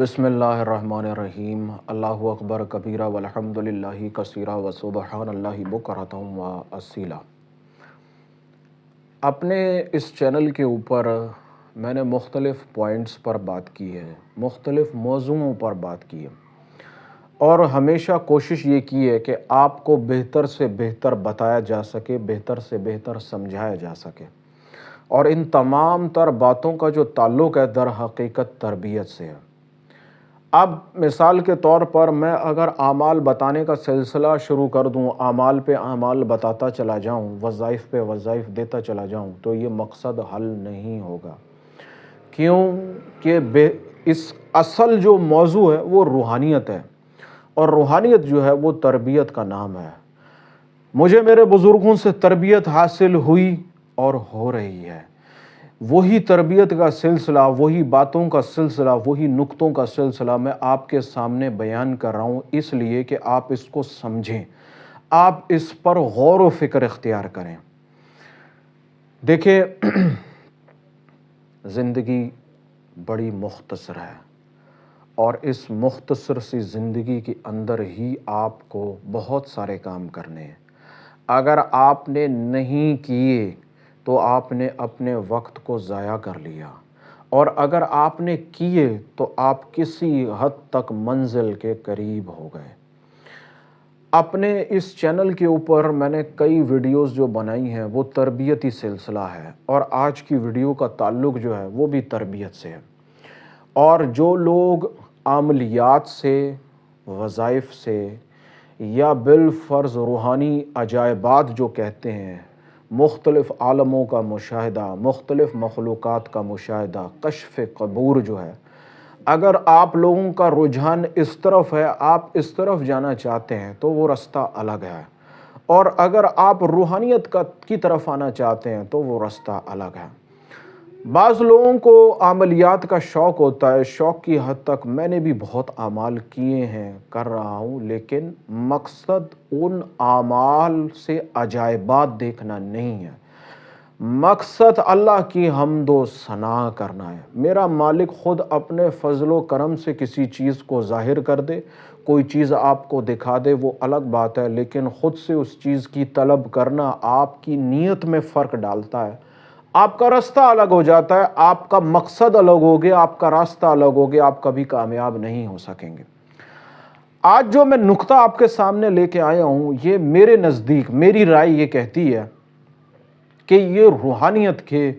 بسم اللہ الرحمن الرحیم۔ اللہ اکبر کبیرہ والحمد للہ کثیرہ وسبحان اللہ بکرۃ و اصیلا۔ اپنے اس چینل کے اوپر میں نے مختلف پوائنٹس پر بات کی ہے، مختلف موضوعوں پر بات کی ہے، اور ہمیشہ کوشش یہ کی ہے کہ آپ کو بہتر سے بہتر بتایا جا سکے، بہتر سے بہتر سمجھایا جا سکے، اور ان تمام تر باتوں کا جو تعلق ہے در حقیقت تربیت سے ہے۔ اب مثال کے طور پر میں اگر اعمال بتانے کا سلسلہ شروع کر دوں، اعمال پہ اعمال بتاتا چلا جاؤں، وظائف پہ وظائف دیتا چلا جاؤں، تو یہ مقصد حل نہیں ہوگا، کیوں کہ اس اصل جو موضوع ہے وہ روحانیت ہے، اور روحانیت جو ہے وہ تربیت کا نام ہے۔ مجھے میرے بزرگوں سے تربیت حاصل ہوئی اور ہو رہی ہے، وہی تربیت کا سلسلہ، وہی باتوں کا سلسلہ، وہی نقطوں کا سلسلہ میں آپ کے سامنے بیان کر رہا ہوں، اس لیے کہ آپ اس کو سمجھیں، آپ اس پر غور و فکر اختیار کریں۔ دیکھیں، زندگی بڑی مختصر ہے، اور اس مختصر سی زندگی کے اندر ہی آپ کو بہت سارے کام کرنے ہیں۔ اگر آپ نے نہیں کیے تو آپ نے اپنے وقت کو ضائع کر لیا، اور اگر آپ نے کیے تو آپ کسی حد تک منزل کے قریب ہو گئے۔ اپنے اس چینل کے اوپر میں نے کئی ویڈیوز جو بنائی ہیں وہ تربیتی سلسلہ ہے، اور آج کی ویڈیو کا تعلق جو ہے وہ بھی تربیت سے ہے۔ اور جو لوگ عملیات سے، وظائف سے، یا بالفرض روحانی عجائبات جو کہتے ہیں، مختلف عالموں کا مشاہدہ، مختلف مخلوقات کا مشاہدہ، کشف قبور جو ہے، اگر آپ لوگوں کا رجحان اس طرف ہے، آپ اس طرف جانا چاہتے ہیں تو وہ رستہ الگ ہے، اور اگر آپ روحانیت کی طرف آنا چاہتے ہیں تو وہ رستہ الگ ہے۔ بعض لوگوں کو عملیات کا شوق ہوتا ہے، شوق کی حد تک میں نے بھی بہت اعمال کیے ہیں، کر رہا ہوں، لیکن مقصد ان اعمال سے عجائبات دیکھنا نہیں ہے، مقصد اللہ کی حمد و ثنا کرنا ہے۔ میرا مالک خود اپنے فضل و کرم سے کسی چیز کو ظاہر کر دے، کوئی چیز آپ کو دکھا دے، وہ الگ بات ہے، لیکن خود سے اس چیز کی طلب کرنا آپ کی نیت میں فرق ڈالتا ہے، آپ کا راستہ الگ ہو جاتا ہے، آپ کا مقصد الگ ہو گیا، آپ کا راستہ الگ ہو گیا، آپ کبھی کامیاب نہیں ہو سکیں گے۔ آج جو میں نقطہ آپ کے سامنے لے کے آیا ہوں، یہ میرے نزدیک، میری رائے یہ کہتی ہے کہ یہ روحانیت کے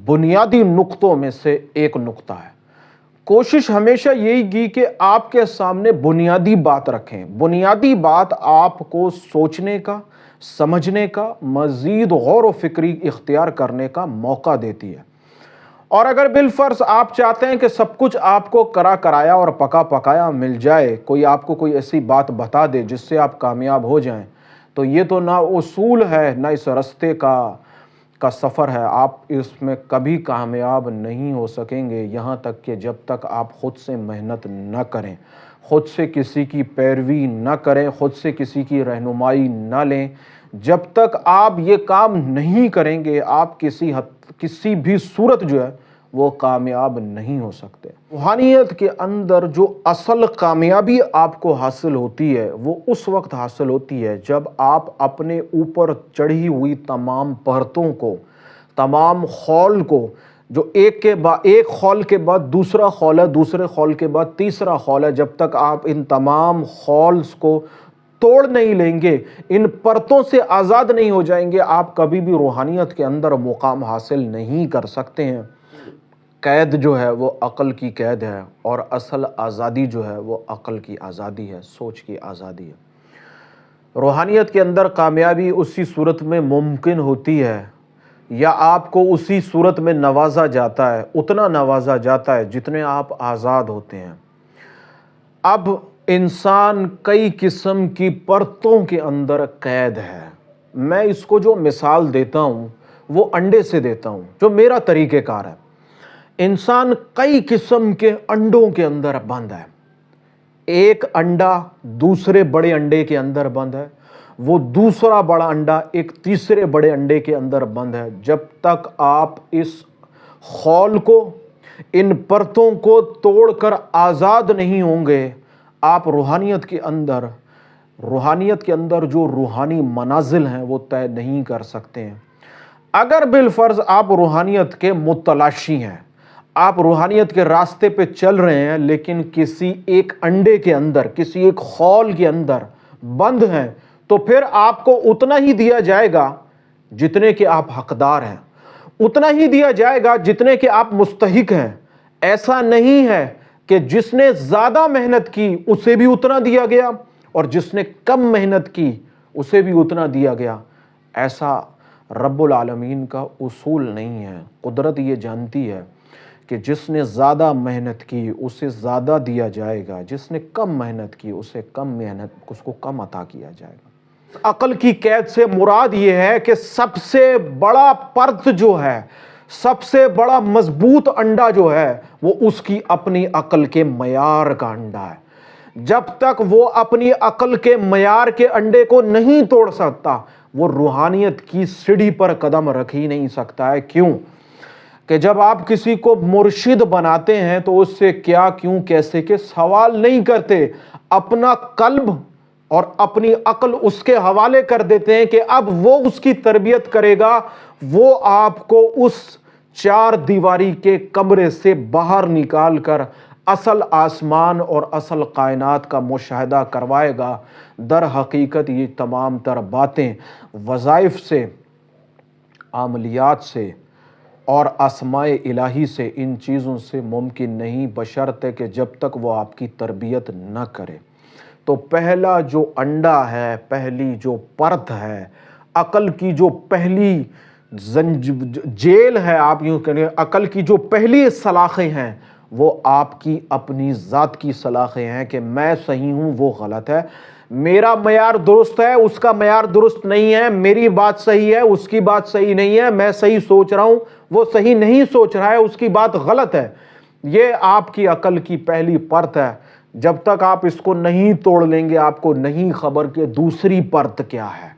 بنیادی نقطوں میں سے ایک نقطہ ہے۔ کوشش ہمیشہ یہی کی کہ آپ کے سامنے بنیادی بات رکھیں، بنیادی بات آپ کو سوچنے کا، سمجھنے کا، مزید غور و فکری اختیار کرنے کا موقع دیتی ہے۔ اور اگر بالفرض آپ چاہتے ہیں کہ سب کچھ آپ کو کرا کرایا اور پکا پکایا مل جائے، کوئی آپ کو کوئی ایسی بات بتا دے جس سے آپ کامیاب ہو جائیں، تو یہ تو نہ اصول ہے، نہ اس رستے کا سفر ہے، آپ اس میں کبھی کامیاب نہیں ہو سکیں گے، یہاں تک کہ جب تک آپ خود سے محنت نہ کریں، خود سے کسی کی پیروی نہ کریں، خود سے کسی کی رہنمائی نہ لیں، جب تک آپ یہ کام نہیں کریں گے، آپ کسی بھی صورت جو ہے وہ کامیاب نہیں ہو سکتے۔ روحانیت کے اندر جو اصل کامیابی آپ کو حاصل ہوتی ہے وہ اس وقت حاصل ہوتی ہے جب آپ اپنے اوپر چڑھی ہوئی تمام پرتوں کو، تمام خول کو، جو ایک خول کے بعد دوسرا خول ہے، دوسرے خول کے بعد تیسرا خول ہے، جب تک آپ ان تمام خولز کو توڑ نہیں لیں گے، ان پرتوں سے آزاد نہیں ہو جائیں گے، آپ کبھی بھی روحانیت کے اندر مقام حاصل نہیں کر سکتے ہیں۔ قید جو ہے وہ عقل کی قید ہے، اور اصل آزادی جو ہے وہ عقل کی آزادی ہے، سوچ کی آزادی ہے۔ روحانیت کے اندر کامیابی اسی صورت میں ممکن ہوتی ہے، یا آپ کو اسی صورت میں نوازا جاتا ہے، اتنا نوازا جاتا ہے جتنے آپ آزاد ہوتے ہیں۔ اب انسان کئی قسم کی پرتوں کے اندر قید ہے۔ میں اس کو جو مثال دیتا ہوں وہ انڈے سے دیتا ہوں، جو میرا طریقہ کار ہے۔ انسان کئی قسم کے انڈوں کے اندر بند ہے، ایک انڈا دوسرے بڑے انڈے کے اندر بند ہے، وہ دوسرا بڑا انڈا ایک تیسرے بڑے انڈے کے اندر بند ہے۔ جب تک آپ اس خول کو، ان پرتوں کو توڑ کر آزاد نہیں ہوں گے، آپ روحانیت کے اندر جو روحانی منازل ہیں وہ طے نہیں کر سکتے ہیں۔ اگر بالفرض آپ روحانیت کے متلاشی ہیں، آپ روحانیت کے راستے پہ چل رہے ہیں، لیکن کسی ایک انڈے کے اندر، کسی ایک خول کے اندر بند ہیں، تو پھر آپ کو اتنا ہی دیا جائے گا جتنے کہ آپ حقدار ہیں، اتنا ہی دیا جائے گا جتنے کہ آپ مستحق ہیں۔ ایسا نہیں ہے کہ جس نے زیادہ محنت کی اسے بھی اتنا دیا گیا اور جس نے کم محنت کی اسے بھی اتنا دیا گیا۔ ایسا رب العالمین کا اصول نہیں ہے۔ قدرت یہ جانتی ہے کہ جس نے زیادہ محنت کی اسے زیادہ دیا جائے گا، جس نے کم محنت کی اسے اس کو کم عطا کیا جائے گا۔ عقل کی قید سے مراد یہ ہے کہ سب سے بڑا پرت جو ہے، سب سے بڑا مضبوط انڈا جو ہے، وہ اس کی اپنی عقل کے معیار کا انڈا ہے۔ جب تک وہ اپنی عقل کے معیار کے انڈے کو نہیں توڑ سکتا، وہ روحانیت کی سیڑھی پر قدم رکھ ہی نہیں سکتا ہے۔ کیوں کہ جب آپ کسی کو مرشد بناتے ہیں تو اس سے کیا، کیوں، کیسے کے سوال نہیں کرتے، اپنا قلب اور اپنی عقل اس کے حوالے کر دیتے ہیں کہ اب وہ اس کی تربیت کرے گا، وہ آپ کو اس چار دیواری کے کمرے سے باہر نکال کر اصل آسمان اور اصل کائنات کا مشاہدہ کروائے گا۔ در حقیقت یہ تمام تر باتیں وظائف سے، عملیات سے اور اسماء الہی سے، ان چیزوں سے ممکن نہیں، بشرطے کہ جب تک وہ آپ کی تربیت نہ کرے۔ تو پہلا جو انڈا ہے، پہلی جو پرت ہے، عقل کی جو پہلی جیل ہے، آپ یوں کہیں، عقل کی جو پہلی سلاخیں ہیں، وہ آپ کی اپنی ذات کی سلاخیں ہیں کہ میں صحیح ہوں، وہ غلط ہے، میرا معیار درست ہے، اس کا معیار درست نہیں ہے، میری بات صحیح ہے، اس کی بات صحیح نہیں ہے، میں صحیح سوچ رہا ہوں، وہ صحیح نہیں سوچ رہا ہے، اس کی بات غلط ہے۔ یہ آپ کی عقل کی پہلی پرت ہے۔ جب تک آپ اس کو نہیں توڑ لیں گے، آپ کو نہیں خبر کہ دوسری پرت کیا ہے۔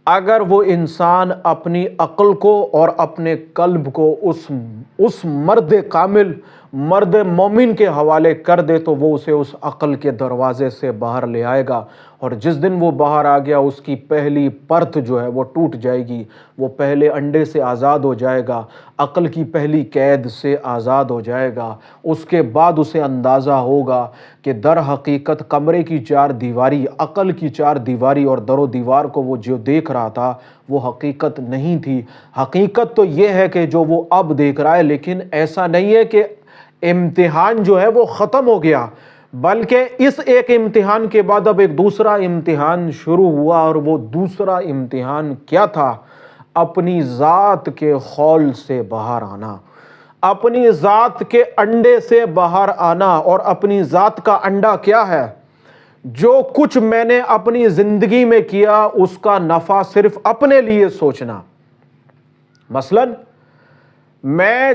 اگر وہ انسان اپنی عقل کو اور اپنے قلب کو اس مرد کامل، مرد مومن کے حوالے کر دے تو وہ اسے اس عقل کے دروازے سے باہر لے آئے گا، اور جس دن وہ باہر آ گیا اس کی پہلی پرت جو ہے وہ ٹوٹ جائے گی، وہ پہلے انڈے سے آزاد ہو جائے گا، عقل کی پہلی قید سے آزاد ہو جائے گا۔ اس کے بعد اسے اندازہ ہوگا کہ در حقیقت کمرے کی چار دیواری، عقل کی چار دیواری اور در و دیوار کو وہ جو دیکھ رہا تھا وہ حقیقت نہیں تھی۔ حقیقت تو یہ ہے کہ جو وہ اب دیکھ رہا ہے، لیکن ایسا نہیں ہے کہ امتحان جو ہے وہ ختم ہو گیا، بلکہ اس ایک امتحان کے بعد اب ایک دوسرا امتحان شروع ہوا، اور وہ دوسرا امتحان کیا تھا؟ اپنی ذات کے خول سے باہر آنا، اپنی ذات کے انڈے سے باہر آنا۔ اور اپنی ذات کا انڈا کیا ہے؟ جو کچھ میں نے اپنی زندگی میں کیا اس کا نفع صرف اپنے لیے سوچنا۔ مثلاً میں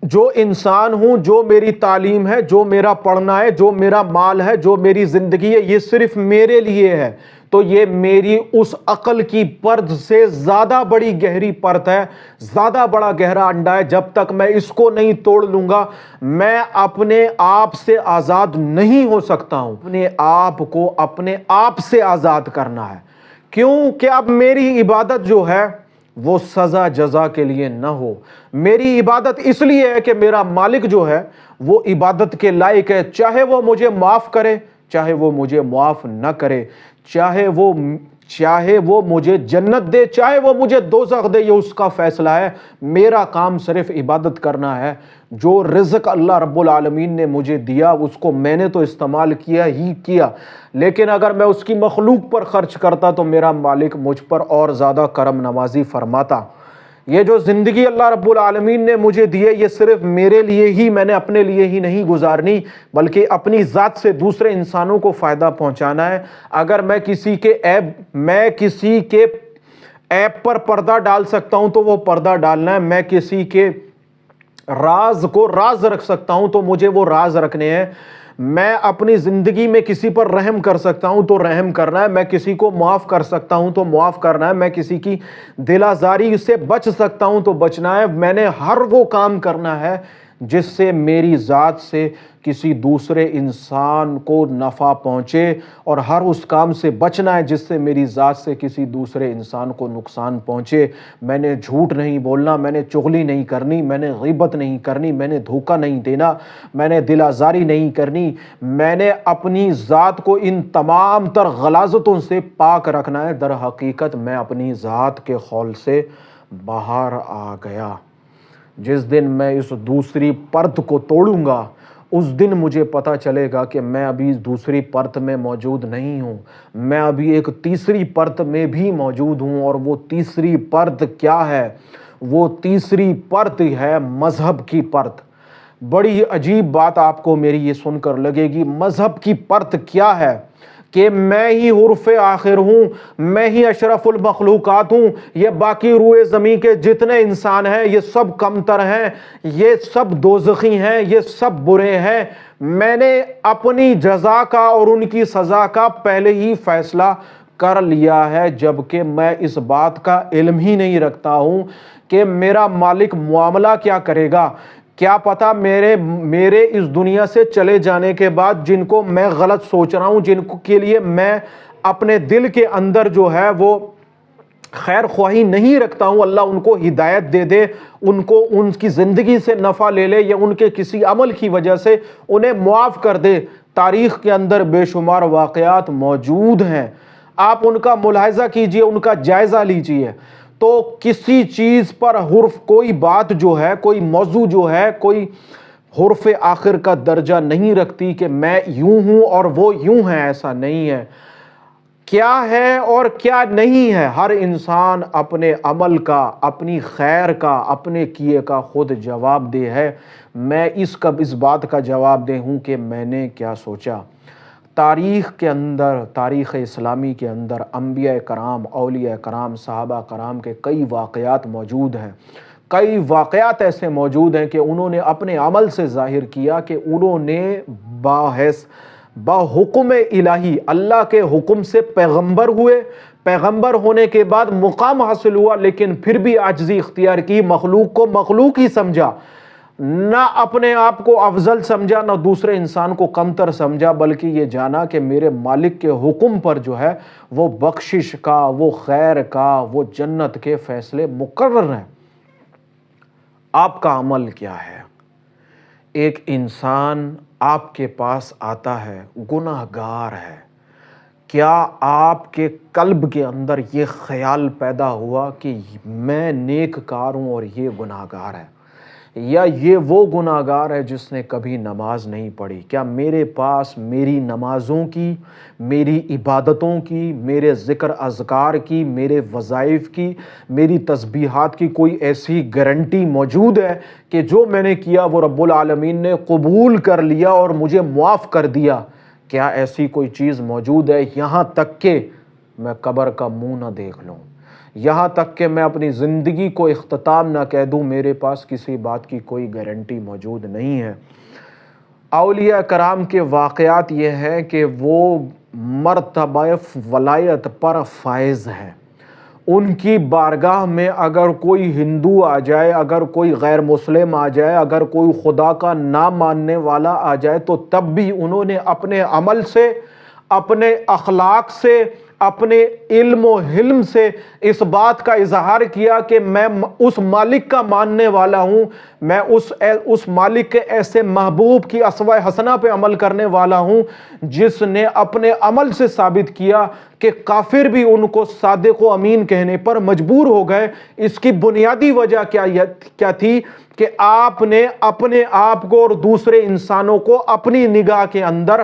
جو انسان ہوں، جو میری تعلیم ہے، جو میرا پڑھنا ہے، جو میرا مال ہے، جو میری زندگی ہے، یہ صرف میرے لیے ہے، تو یہ میری اس عقل کی پرت سے زیادہ بڑی گہری پرت ہے، زیادہ بڑا گہرا انڈا ہے۔ جب تک میں اس کو نہیں توڑ لوں گا میں اپنے آپ سے آزاد نہیں ہو سکتا ہوں۔ اپنے آپ کو اپنے آپ سے آزاد کرنا ہے، کیونکہ اب میری عبادت جو ہے وہ سزا جزا کے لیے نہ ہو، میری عبادت اس لیے ہے کہ میرا مالک جو ہے وہ عبادت کے لائق ہے، چاہے وہ مجھے معاف کرے، چاہے وہ مجھے معاف نہ کرے، چاہے وہ مجھے جنت دے، چاہے وہ مجھے دوزخ دے، یہ اس کا فیصلہ ہے۔ میرا کام صرف عبادت کرنا ہے۔ جو رزق اللہ رب العالمین نے مجھے دیا اس کو میں نے تو استعمال کیا ہی کیا، لیکن اگر میں اس کی مخلوق پر خرچ کرتا تو میرا مالک مجھ پر اور زیادہ کرم نوازی فرماتا۔ یہ جو زندگی اللہ رب العالمین نے مجھے دی ہے یہ صرف میرے لیے ہی، میں نے اپنے لیے ہی نہیں گزارنی، بلکہ اپنی ذات سے دوسرے انسانوں کو فائدہ پہنچانا ہے۔ اگر میں کسی کے عیب پر پردہ ڈال سکتا ہوں تو وہ پردہ ڈالنا ہے، میں کسی کے راز کو راز رکھ سکتا ہوں تو مجھے وہ راز رکھنے ہیں، میں اپنی زندگی میں کسی پر رحم کر سکتا ہوں تو رحم کرنا ہے، میں کسی کو معاف کر سکتا ہوں تو معاف کرنا ہے، میں کسی کی دل آزاری سے بچ سکتا ہوں تو بچنا ہے۔ میں نے ہر وہ کام کرنا ہے جس سے میری ذات سے کسی دوسرے انسان کو نفع پہنچے، اور ہر اس کام سے بچنا ہے جس سے میری ذات سے کسی دوسرے انسان کو نقصان پہنچے۔ میں نے جھوٹ نہیں بولنا، میں نے چغلی نہیں کرنی، میں نے غیبت نہیں کرنی، میں نے دھوکہ نہیں دینا، میں نے دل آزاری نہیں کرنی، میں نے اپنی ذات کو ان تمام تر غلاظتوں سے پاک رکھنا ہے۔ در حقیقت میں اپنی ذات کے خول سے باہر آ گیا۔ جس دن میں اس دوسری پرت کو توڑوں گا، اس دن مجھے پتہ چلے گا کہ میں ابھی دوسری پرت میں موجود نہیں ہوں، میں ابھی ایک تیسری پرت میں بھی موجود ہوں۔ اور وہ تیسری پرت کیا ہے؟ وہ تیسری پرت ہے مذہب کی پرت۔ بڑی عجیب بات آپ کو میری یہ سن کر لگے گی، مذہب کی پرت کیا ہے؟ کہ میں ہی حرف آخر ہوں، میں ہی اشرف المخلوقات ہوں، یہ باقی روئے زمین کے جتنے انسان ہیں یہ سب کمتر ہیں، یہ سب دوزخی ہیں، یہ سب برے ہیں۔ میں نے اپنی جزا کا اور ان کی سزا کا پہلے ہی فیصلہ کر لیا ہے، جبکہ میں اس بات کا علم ہی نہیں رکھتا ہوں کہ میرا مالک معاملہ کیا کرے گا۔ کیا پتا میرے اس دنیا سے چلے جانے کے بعد جن کو میں غلط سوچ رہا ہوں، جن کے لیے میں اپنے دل کے اندر جو ہے وہ خیر خواہی نہیں رکھتا ہوں، اللہ ان کو ہدایت دے دے، ان کو ان کی زندگی سے نفع لے لے، یا ان کے کسی عمل کی وجہ سے انہیں معاف کر دے۔ تاریخ کے اندر بے شمار واقعات موجود ہیں، آپ ان کا ملاحظہ کیجئے، ان کا جائزہ لیجئے۔ تو کسی چیز پر حرف، کوئی بات جو ہے، کوئی موضوع جو ہے، کوئی حرف آخر کا درجہ نہیں رکھتی کہ میں یوں ہوں اور وہ یوں ہے، ایسا نہیں ہے۔ کیا ہے اور کیا نہیں ہے، ہر انسان اپنے عمل کا، اپنی خیر کا، اپنے کیے کا خود جواب دہ ہے۔ میں اس بات کا جواب دہ ہوں کہ میں نے کیا سوچا۔ تاریخ کے اندر، تاریخ اسلامی کے اندر انبیاء کرام، اولیاء کرام، صحابہ کرام کے کئی واقعات موجود ہیں۔ کئی واقعات ایسے موجود ہیں کہ انہوں نے اپنے عمل سے ظاہر کیا کہ انہوں نے بحکم الہی، اللہ کے حکم سے پیغمبر ہوئے، پیغمبر ہونے کے بعد مقام حاصل ہوا، لیکن پھر بھی عاجزی اختیار کی، مخلوق کو مخلوق ہی سمجھا، نہ اپنے آپ کو افضل سمجھا، نہ دوسرے انسان کو کمتر سمجھا، بلکہ یہ جانا کہ میرے مالک کے حکم پر جو ہے وہ بخشش کا، وہ خیر کا، وہ جنت کے فیصلے مقرر ہیں۔ آپ کا عمل کیا ہے؟ ایک انسان آپ کے پاس آتا ہے، گناہ گار ہے، کیا آپ کے قلب کے اندر یہ خیال پیدا ہوا کہ میں نیک کار ہوں اور یہ گناہ گار ہے؟ یا یہ وہ گناہ گار ہے جس نے کبھی نماز نہیں پڑھی؟ کیا میرے پاس میری نمازوں کی، میری عبادتوں کی، میرے ذکر اذکار کی، میرے وظائف کی، میری تسبیحات کی کوئی ایسی گارنٹی موجود ہے کہ جو میں نے کیا وہ رب العالمین نے قبول کر لیا اور مجھے معاف کر دیا؟ کیا ایسی کوئی چیز موجود ہے؟ یہاں تک کہ میں قبر کا منہ نہ دیکھ لوں، یہاں تک کہ میں اپنی زندگی کو اختتام نہ کہہ دوں، میرے پاس کسی بات کی کوئی گارنٹی موجود نہیں ہے۔ اولیاء کرام کے واقعات یہ ہیں کہ وہ مرتبہ ولایت پر فائز ہیں۔ ان کی بارگاہ میں اگر کوئی ہندو آ جائے، اگر کوئی غیر مسلم آ جائے، اگر کوئی خدا کا نہ ماننے والا آ جائے، تو تب بھی انہوں نے اپنے عمل سے، اپنے اخلاق سے، اپنے علم و حلم سے اس بات کا اظہار کیا کہ میں اس مالک کا ماننے والا ہوں، میں اس مالک کے ایسے محبوب کی اسوہ حسنہ پہ عمل کرنے والا ہوں جس نے اپنے عمل سے ثابت کیا کہ کافر بھی ان کو صادق و امین کہنے پر مجبور ہو گئے۔ اس کی بنیادی وجہ کیا تھی کہ آپ نے اپنے آپ کو اور دوسرے انسانوں کو اپنی نگاہ کے اندر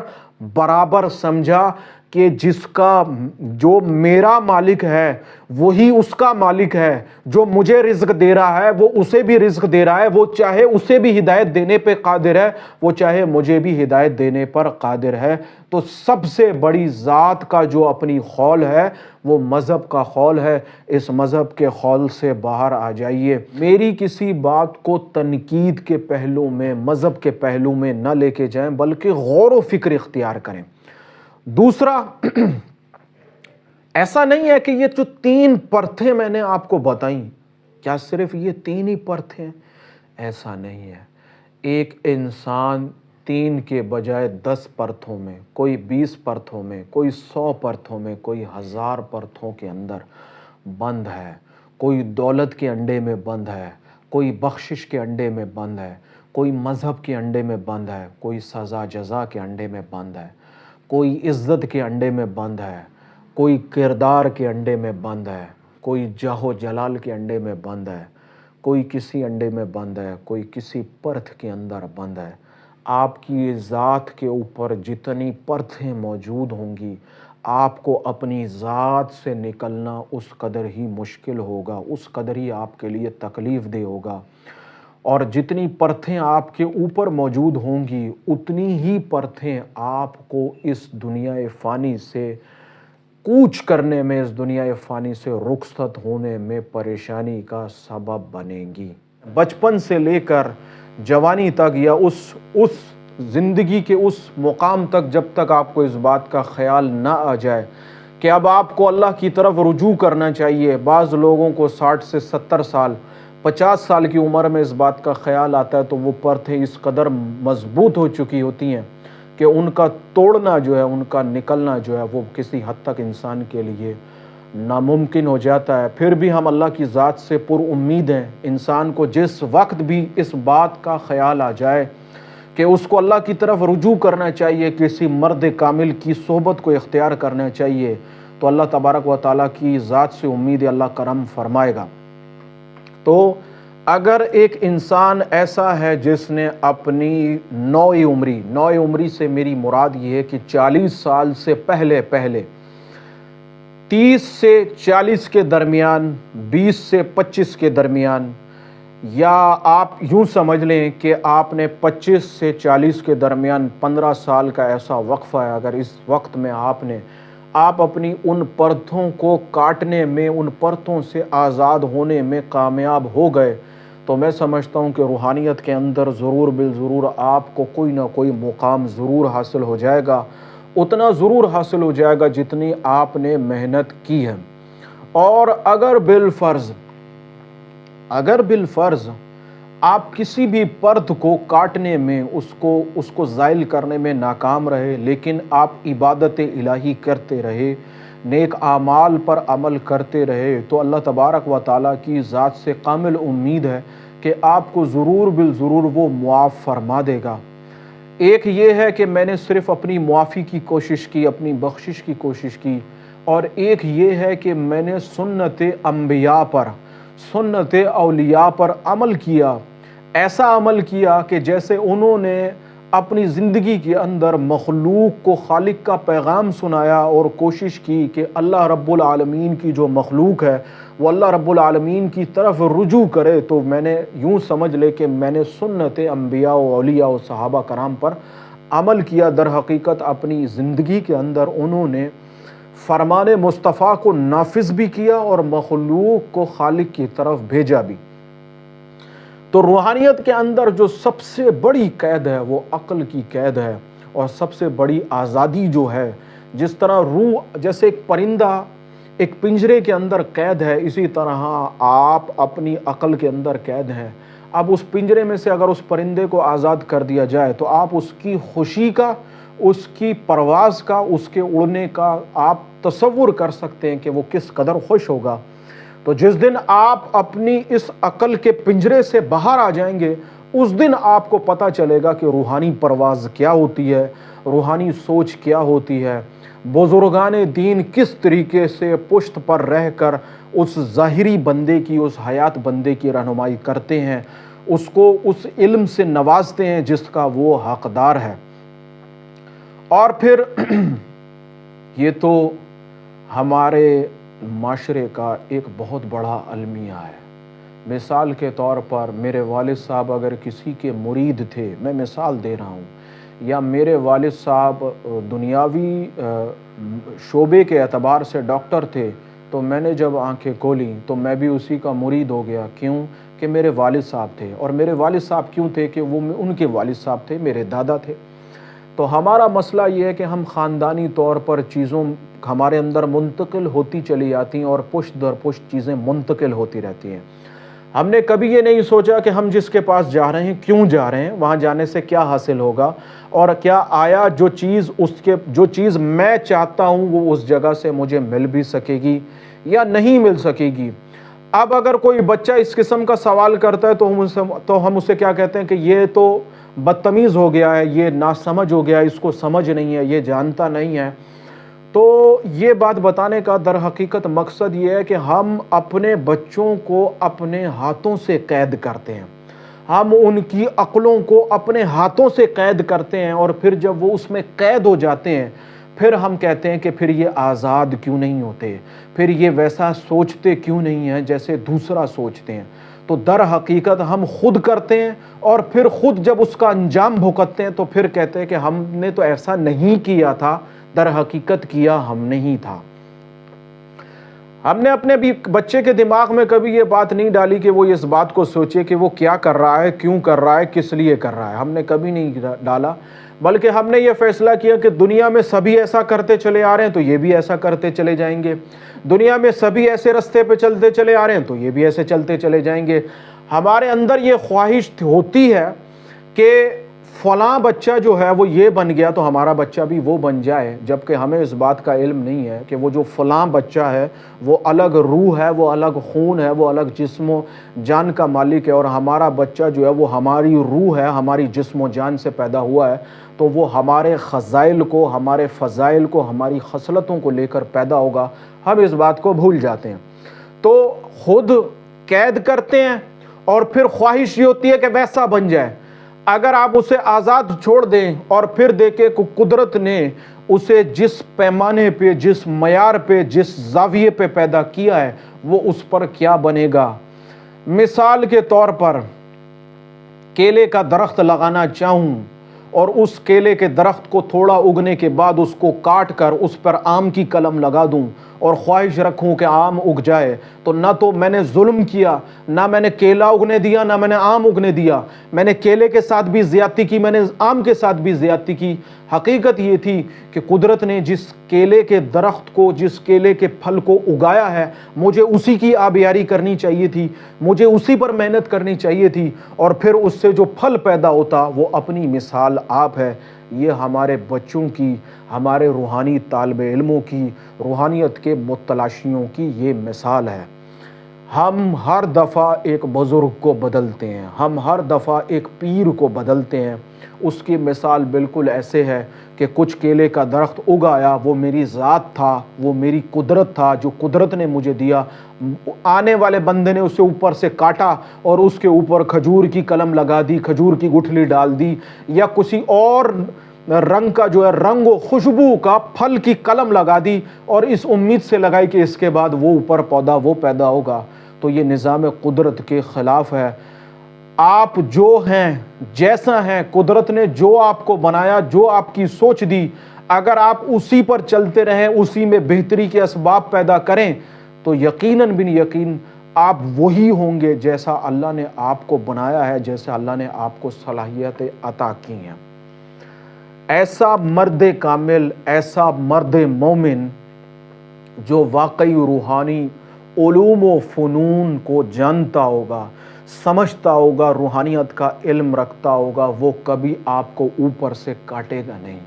برابر سمجھا کہ جو میرا مالک ہے وہی اس کا مالک ہے، جو مجھے رزق دے رہا ہے وہ اسے بھی رزق دے رہا ہے، وہ چاہے اسے بھی ہدایت دینے پہ قادر ہے، وہ چاہے مجھے بھی ہدایت دینے پر قادر ہے۔ تو سب سے بڑی ذات کا جو اپنی خول ہے وہ مذہب کا خول ہے۔ اس مذہب کے خول سے باہر آ جائیے۔ میری کسی بات کو تنقید کے پہلو میں، مذہب کے پہلو میں نہ لے کے جائیں، بلکہ غور و فکر اختیار کریں۔ دوسرا، ایسا نہیں ہے کہ یہ جو 3 پرتیں میں نے آپ کو بتائیں، کیا صرف یہ 3 ہی پرتیں؟ ایسا نہیں ہے۔ ایک انسان 3 کے بجائے 10 پرتوں میں، کوئی 20 پرتوں میں، کوئی 100 پرتوں میں، کوئی 1000 پرتوں کے اندر بند ہے، کوئی دولت کے انڈے میں بند ہے، کوئی بخشش کے انڈے میں بند ہے، کوئی مذہب کے انڈے میں بند ہے، کوئی سزا جزا کے انڈے میں بند ہے، کوئی عزت کے انڈے میں بند ہے، کوئی کردار کے انڈے میں بند ہے، کوئی جاہ و جلال کے انڈے میں بند ہے، کوئی کسی انڈے میں بند ہے، کوئی کسی پرت کے اندر بند ہے۔ آپ کی ذات کے اوپر جتنی پرتیں موجود ہوں گی، آپ کو اپنی ذات سے نکلنا اس قدر ہی مشکل ہوگا، اس قدر ہی آپ کے لیے تکلیف دہ ہوگا، اور جتنی پرتیں آپ کے اوپر موجود ہوں گی اتنی ہی پرتیں آپ کو اس دنیا فانی سے کوچ کرنے میں، اس دنیا فانی سے رخصت ہونے میں پریشانی کا سبب بنے گی۔ بچپن سے لے کر جوانی تک، یا اس زندگی کے اس مقام تک، جب تک آپ کو اس بات کا خیال نہ آ جائے کہ اب آپ کو اللہ کی طرف رجوع کرنا چاہیے۔ بعض لوگوں کو 60 سے 70 سال، 50 سال کی عمر میں اس بات کا خیال آتا ہے تو وہ پرتیں اس قدر مضبوط ہو چکی ہوتی ہیں کہ ان کا توڑنا جو ہے، ان کا نکلنا جو ہے، وہ کسی حد تک انسان کے لیے ناممکن ہو جاتا ہے۔ پھر بھی ہم اللہ کی ذات سے پر امید ہیں۔ انسان کو جس وقت بھی اس بات کا خیال آ جائے کہ اس کو اللہ کی طرف رجوع کرنا چاہیے، کسی مرد کامل کی صحبت کو اختیار کرنا چاہیے، تو اللہ تبارک و تعالیٰ کی ذات سے امید ہے اللہ کرم فرمائے گا۔ تو اگر ایک انسان ایسا ہے جس نے اپنی نوع عمری سے میری مراد یہ ہے کہ 40 سال سے پہلے 30 سے 40 کے درمیان، 20 سے 25 کے درمیان، یا آپ یوں سمجھ لیں کہ آپ نے 25 سے 40 کے درمیان 15 سال کا ایسا وقفہ ہے، اگر اس وقت میں آپ اپنی ان پرتوں کو کاٹنے میں، ان پرتوں سے آزاد ہونے میں کامیاب ہو گئے، تو میں سمجھتا ہوں کہ روحانیت کے اندر ضرور بالضرور آپ کو کوئی نہ کوئی مقام ضرور حاصل ہو جائے گا، اتنا ضرور حاصل ہو جائے گا جتنی آپ نے محنت کی ہے۔ اور اگر بالفرض آپ کسی بھی پرت کو کاٹنے میں، اس کو زائل کرنے میں ناکام رہے، لیکن آپ عبادت الہی کرتے رہے، نیک اعمال پر عمل کرتے رہے، تو اللہ تبارک و تعالیٰ کی ذات سے کامل امید ہے کہ آپ کو ضرور بالضرور وہ معاف فرما دے گا۔ ایک یہ ہے کہ میں نے صرف اپنی معافی کی کوشش کی، اپنی بخشش کی کوشش کی، اور ایک یہ ہے کہ میں نے سنت اولیاء پر عمل کیا، ایسا عمل کیا کہ جیسے انہوں نے اپنی زندگی کے اندر مخلوق کو خالق کا پیغام سنایا، اور کوشش کی کہ اللہ رب العالمین کی جو مخلوق ہے وہ اللہ رب العالمین کی طرف رجوع کرے، تو میں نے یوں سمجھ لے کہ میں نے سنت انبیاء و اولیاء و صحابہ کرام پر عمل کیا۔ در حقیقت اپنی زندگی کے اندر انہوں نے فرمان مصطفیٰ کو نافذ بھی کیا اور مخلوق کو خالق کی طرف بھیجا بھی۔ تو روحانیت کے اندر جو سب سے بڑی قید ہے وہ عقل کی قید ہے، اور سب سے بڑی آزادی جو ہے، جس طرح روح جیسے ایک پرندہ ایک پنجرے کے اندر قید ہے، اسی طرح آپ اپنی عقل کے اندر قید ہیں۔ اب اس پنجرے میں سے اگر اس پرندے کو آزاد کر دیا جائے تو آپ اس کی خوشی کا، اس کی پرواز کا، اس کے اڑنے کا آپ تصور کر سکتے ہیں کہ وہ کس قدر خوش ہوگا۔ تو جس دن آپ اپنی اس عقل کے پنجرے سے باہر آ جائیں گے، اس دن آپ کو پتہ چلے گا کہ روحانی پرواز کیا ہوتی ہے، روحانی سوچ کیا ہوتی ہے، بزرگان دین کس طریقے سے پشت پر رہ کر اس ظاہری بندے کی، اس حیات بندے کی رہنمائی کرتے ہیں، اس کو اس علم سے نوازتے ہیں جس کا وہ حقدار ہے۔ اور پھر یہ تو ہمارے معاشرے کا ایک بہت بڑا المیہ ہے۔ مثال کے طور پر میرے والد صاحب اگر کسی کے مرید تھے، میں مثال دے رہا ہوں، یا میرے والد صاحب دنیاوی شعبے کے اعتبار سے ڈاکٹر تھے، تو میں نے جب آنکھیں کھولیں تو میں بھی اسی کا مرید ہو گیا۔ کیوں؟ کہ میرے والد صاحب تھے، اور میرے والد صاحب کیوں تھے؟ کہ وہ ان کے والد صاحب تھے، میرے دادا تھے۔ تو ہمارا مسئلہ یہ ہے کہ ہم خاندانی طور پر چیزوں ہمارے اندر منتقل ہوتی چلی جاتی ہیں، اور پشت در پشت چیزیں منتقل ہوتی رہتی ہیں۔ ہم نے کبھی یہ نہیں سوچا کہ ہم جس کے پاس جا رہے ہیں کیوں جا رہے ہیں، وہاں جانے سے کیا حاصل ہوگا، اور کیا آیا جو چیز میں چاہتا ہوں وہ اس جگہ سے مجھے مل بھی سکے گی یا نہیں مل سکے گی۔ اب اگر کوئی بچہ اس قسم کا سوال کرتا ہے تو ہم اسے کیا کہتے ہیں کہ یہ تو بدتمیز ہو گیا ہے، یہ ناسمجھ ہو گیا ہے، اس کو سمجھ نہیں ہے، یہ جانتا نہیں ہے۔ تو یہ بات بتانے کا در حقیقت مقصد یہ ہے کہ ہم اپنے بچوں کو اپنے ہاتھوں سے قید کرتے ہیں، ہم ان کی عقلوں کو اپنے ہاتھوں سے قید کرتے ہیں، اور پھر جب وہ اس میں قید ہو جاتے ہیں پھر ہم کہتے ہیں کہ پھر یہ آزاد کیوں نہیں ہوتے، پھر یہ ویسا سوچتے کیوں نہیں ہیں جیسے دوسرا سوچتے ہیں۔ تو در حقیقت ہم خود کرتے ہیں، اور پھر خود جب اس کا انجام بھگتتے ہیں تو پھر کہتے ہیں کہ ہم نے تو ایسا نہیں کیا تھا، در حقیقت کیا ہم نہیں تھا۔ ہم نے اپنے بھی بچے کے دماغ میں کبھی یہ بات نہیں ڈالی کہ وہ اس بات کو سوچے کہ وہ کیا کر رہا ہے، کیوں کر رہا ہے، کس لیے کر رہا ہے، ہم نے کبھی نہیں ڈالا، بلکہ ہم نے یہ فیصلہ کیا کہ دنیا میں سبھی ایسا کرتے چلے آ رہے ہیں تو یہ بھی ایسا کرتے چلے جائیں گے، دنیا میں سبھی ایسے رستے پہ چلتے چلے آ رہے ہیں تو یہ بھی ایسے چلتے چلے جائیں گے۔ ہمارے اندر یہ خواہش ہوتی ہے کہ فلاں بچہ جو ہے وہ یہ بن گیا تو ہمارا بچہ بھی وہ بن جائے، جبکہ ہمیں اس بات کا علم نہیں ہے کہ وہ جو فلاں بچہ ہے وہ الگ روح ہے، وہ الگ خون ہے، وہ الگ جسم و جان کا مالک ہے، اور ہمارا بچہ جو ہے وہ ہماری روح ہے، ہماری جسم و جان سے پیدا ہوا ہے، تو وہ ہمارے خزائل کو، ہمارے فضائل کو، ہماری خصلتوں کو لے کر پیدا ہوگا۔ ہم اس بات کو بھول جاتے ہیں، تو خود قید کرتے ہیں، اور پھر خواہش یہ ہوتی ہے کہ ویسا بن جائے۔ اگر آپ اسے آزاد چھوڑ دیں اور پھر دیکھیں کہ قدرت نے اسے جس پیمانے پہ، جس معیار پہ، جس زاویے پہ پیدا کیا ہے وہ اس پر کیا بنے گا۔ مثال کے طور پر کیلے کا درخت لگانا چاہوں اور اس کیلے کے درخت کو تھوڑا اگنے کے بعد اس کو کاٹ کر اس پر آم کی کلم لگا دوں اور خواہش رکھوں کہ آم اگ جائے، تو نہ تو میں نے ظلم کیا، نہ میں نے کیلا اگنے دیا، نہ میں نے آم اگنے دیا، میں نے کیلے کے ساتھ بھی زیادتی کی، میں نے آم کے ساتھ بھی زیادتی کی۔ حقیقت یہ تھی کہ قدرت نے جس کیلے کے درخت کو، جس کیلے کے پھل کو اگایا ہے، مجھے اسی کی آبیاری کرنی چاہیے تھی، مجھے اسی پر محنت کرنی چاہیے تھی، اور پھر اس سے جو پھل پیدا ہوتا وہ اپنی مثال آپ ہے۔ یہ ہمارے بچوں کی، ہمارے روحانی طالب علموں کی، روحانیت کے متلاشیوں کی یہ مثال ہے۔ ہم ہر دفعہ ایک بزرگ کو بدلتے ہیں، ہم ہر دفعہ ایک پیر کو بدلتے ہیں۔ اس کی مثال بالکل ایسے ہے کہ کچھ کیلے کا درخت اگایا، وہ میری ذات تھا، وہ میری قدرت تھا جو قدرت نے مجھے دیا، آنے والے بندے نے اسے اوپر سے کاٹا اور اس کے اوپر کھجور کی کلم لگا دی، کھجور کی گٹھلی ڈال دی، یا کسی اور رنگ کا جو ہے رنگ و خوشبو کا پھل کی کلم لگا دی، اور اس امید سے لگائی کہ اس کے بعد وہ اوپر پودا وہ پیدا ہوگا۔ تو یہ نظام قدرت کے خلاف ہے۔ آپ جو ہیں، جیسا ہیں، قدرت نے جو آپ کو بنایا، جو آپ کی سوچ دی، اگر آپ اسی پر چلتے رہیں، اسی میں بہتری کے اسباب پیدا کریں، تو یقیناً بن یقین آپ وہی ہوں گے جیسا اللہ نے آپ کو بنایا ہے، جیسا اللہ نے آپ کو صلاحیتیں عطا کی ہیں۔ ایسا مرد کامل، ایسا مرد مومن جو واقعی روحانی علوم و فنون کو جانتا ہوگا، سمجھتا ہوگا، روحانیت کا علم رکھتا ہوگا، وہ کبھی آپ کو اوپر سے کاٹے گا نہیں،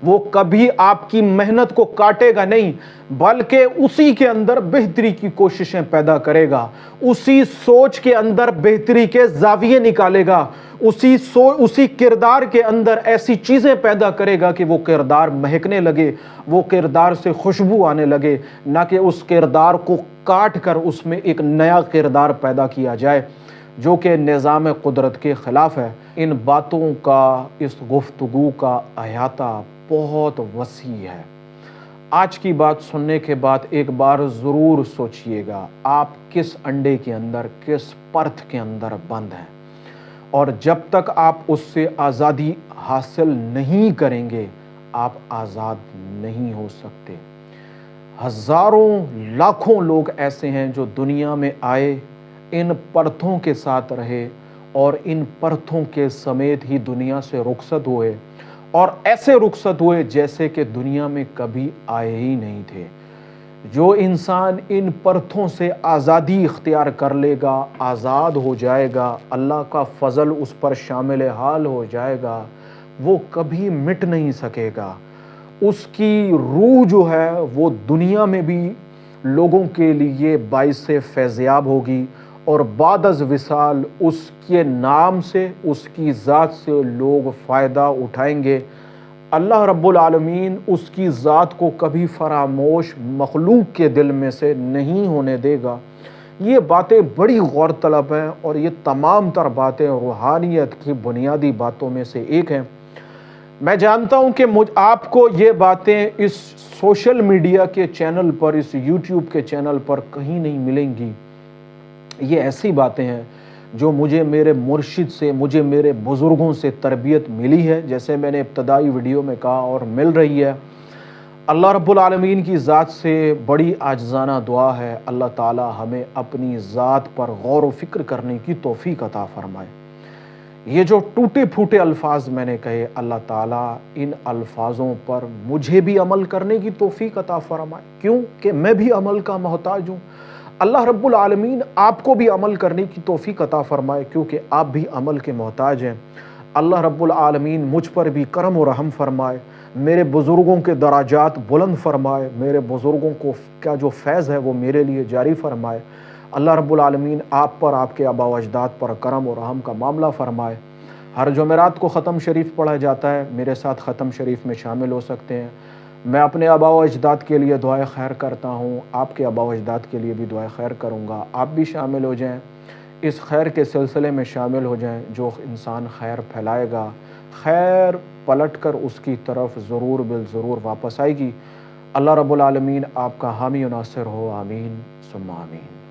وہ کبھی آپ کی محنت کو کاٹے گا نہیں، بلکہ اسی کے اندر بہتری کی کوششیں پیدا کرے گا، اسی سوچ کے اندر بہتری کے زاویے نکالے گا، اسی کردار کے اندر ایسی چیزیں پیدا کرے گا کہ وہ کردار مہکنے لگے، وہ کردار سے خوشبو آنے لگے، نہ کہ اس کردار کو کاٹ کر اس میں ایک نیا کردار پیدا کیا جائے جو کہ نظام قدرت کے خلاف ہے۔ ان باتوں کا، اس گفتگو کا احاطہ بہت وسیع ہے۔ آج کی بات سننے کے بعد ایک بار ضرور سوچئے گا، آپ کس انڈے کے اندر، کس پرت کے اندر بند ہیں، اور جب تک آپ اس سے آزادی حاصل نہیں کریں گے آپ آزاد نہیں ہو سکتے۔ ہزاروں لاکھوں لوگ ایسے ہیں جو دنیا میں آئے، ان پرتوں کے ساتھ رہے اور ان پرتوں کے سمیت ہی دنیا سے رخصت ہوئے، اور ایسے رخصت ہوئے جیسے کہ دنیا میں کبھی آئے ہی نہیں تھے۔ جو انسان ان پرتوں سے آزادی اختیار کر لے گا، آزاد ہو جائے گا، اللہ کا فضل اس پر شامل حال ہو جائے گا، وہ کبھی مٹ نہیں سکے گا۔ اس کی روح جو ہے وہ دنیا میں بھی لوگوں کے لیے باعث فیضیاب ہوگی، اور بعد از وصال اس کے نام سے، اس کی ذات سے لوگ فائدہ اٹھائیں گے۔ اللہ رب العالمین اس کی ذات کو کبھی فراموش مخلوق کے دل میں سے نہیں ہونے دے گا۔ یہ باتیں بڑی غور طلب ہیں، اور یہ تمام تر باتیں روحانیت کی بنیادی باتوں میں سے ایک ہیں۔ میں جانتا ہوں کہ آپ کو یہ باتیں اس سوشل میڈیا کے چینل پر، اس یوٹیوب کے چینل پر کہیں نہیں ملیں گی۔ یہ ایسی باتیں ہیں جو مجھے میرے مرشد سے، مجھے میرے بزرگوں سے تربیت ملی ہے، جیسے میں نے ابتدائی ویڈیو میں کہا، اور مل رہی ہے۔ اللہ رب العالمین کی ذات سے بڑی عاجزانہ دعا ہے، اللہ تعالی ہمیں اپنی ذات پر غور و فکر کرنے کی توفیق عطا فرمائے۔ یہ جو ٹوٹے پھوٹے الفاظ میں نے کہے، اللہ تعالیٰ ان الفاظوں پر مجھے بھی عمل کرنے کی توفیق عطا فرمائے، کیوں کہ میں بھی عمل کا محتاج ہوں۔ اللہ رب العالمین آپ کو بھی عمل کرنے کی توفیق عطا فرمائے، کیونکہ آپ بھی عمل کے محتاج ہیں۔ اللہ رب العالمین مجھ پر بھی کرم و رحم فرمائے، میرے بزرگوں کے درجات بلند فرمائے، میرے بزرگوں کو کا جو فیض ہے وہ میرے لیے جاری فرمائے۔ اللہ رب العالمین آپ پر، آپ کے آباء و اجداد پر کرم و رحم کا معاملہ فرمائے۔ ہر جمعرات کو ختم شریف پڑھا جاتا ہے، میرے ساتھ ختم شریف میں شامل ہو سکتے ہیں۔ میں اپنے آباء و اجداد کے لیے دعائے خیر کرتا ہوں، آپ کے آباء و اجداد کے لیے بھی دعائے خیر کروں گا۔ آپ بھی شامل ہو جائیں، اس خیر کے سلسلے میں شامل ہو جائیں۔ جو انسان خیر پھیلائے گا، خیر پلٹ کر اس کی طرف ضرور بالضرور واپس آئے گی۔ اللہ رب العالمین آپ کا حامی و ناصر ہو، آمین ثم آمین۔